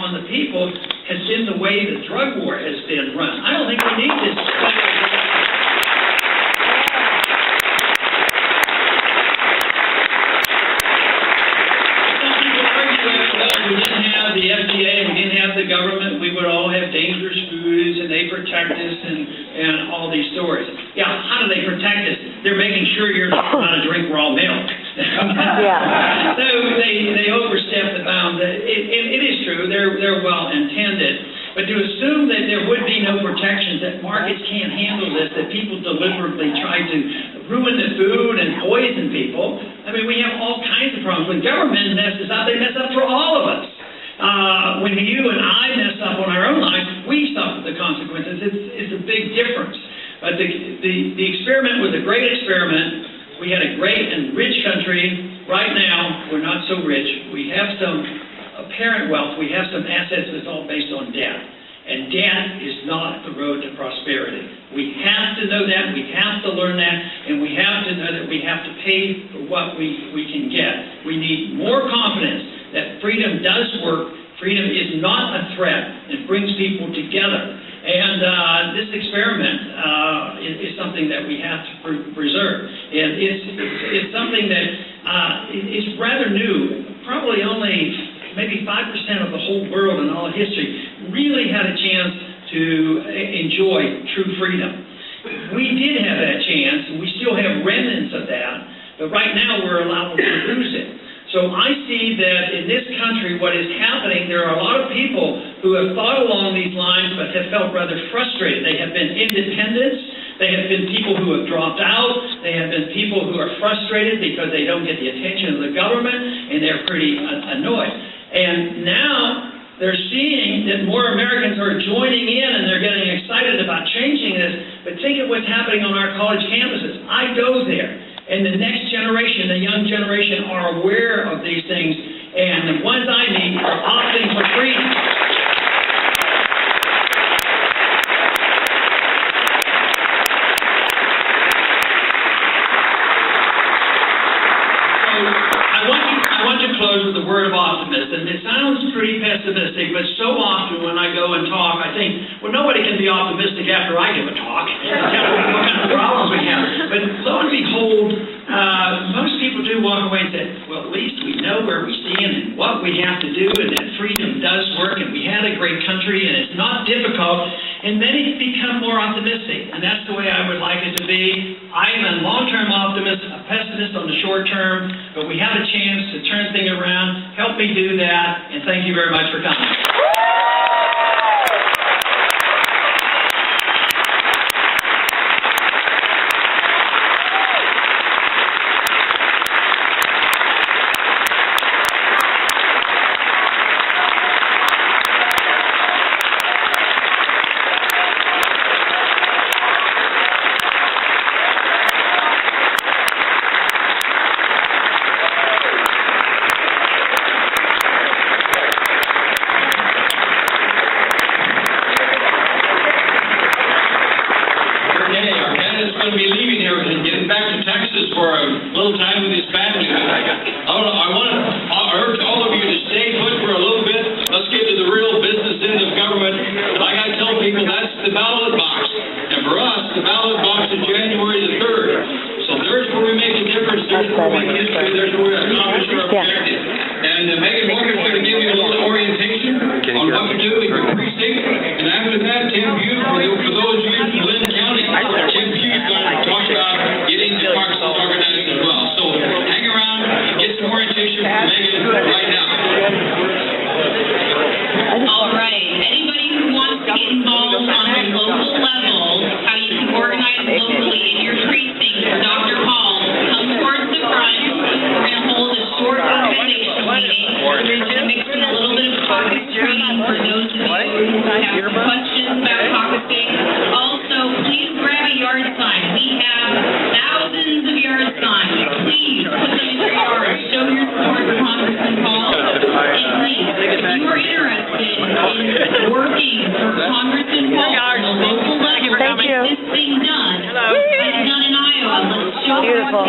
on the people has been the way the drug war has been run. I don't think we need this. We didn't have the FDA, we didn't have the government, we would all have dangerous foods, and they protect us, and all these stories. Yeah, how do they protect us? They're making sure you're not going to drink raw milk. Yeah. So they overstep the bounds. It is true, they're well intended. But to assume that there would be no protections, that markets can't handle this, that people deliberately try to ruin the food and poison people, I mean, we have all kinds of problems. When government messes up, they mess up for all of us. When you and I mess up on our own lives, we suffer the consequences. It's a big difference. But the experiment was a great experiment. We had a great and rich country. Right now, we're not so rich. We have some apparent wealth. We have some assets that's all based on debt. And debt is not the road to prosperity. We have to know that. We have to learn that. And we have to know that we have to pay for what we can get. We need more confidence that freedom does work. Freedom is not a threat. It brings people together. And this experiment is something that we have to preserve. And it's something that is rather new. Probably only maybe 5% of the whole world in all of history really had a chance to enjoy true freedom. We did have that chance, and we still have remnants of that, but right now we're allowed to lose it. So I see that in this country what is happening, there are a lot of people who have thought along these lines but have felt rather frustrated. They have been independents. They have been people who have dropped out. They have been people who are frustrated because they don't get the attention of the government, and they're pretty annoyed. And now they're seeing that more Americans are joining in, and they're getting excited about changing this. But think of what's happening on our college campuses. I go there, and the next generation, the young generation, are aware of these things. And the ones I meet are opting for freedom. With the word of optimism. It sounds pretty pessimistic, but so often when I go and talk, I think, well, nobody can be optimistic after I give a talk. What kind of problems we have. But lo and behold, most people do walk away and say, well, at least we know where we stand and what we have to do, and that freedom does work, and we had a great country, and it's not difficult. And many become more optimistic, and that's the way I would like it to be. I am a long-term optimist, a pessimist on the short term, but we have a chance to turn things around. Help me do that, and thank you very much for coming. Beautiful.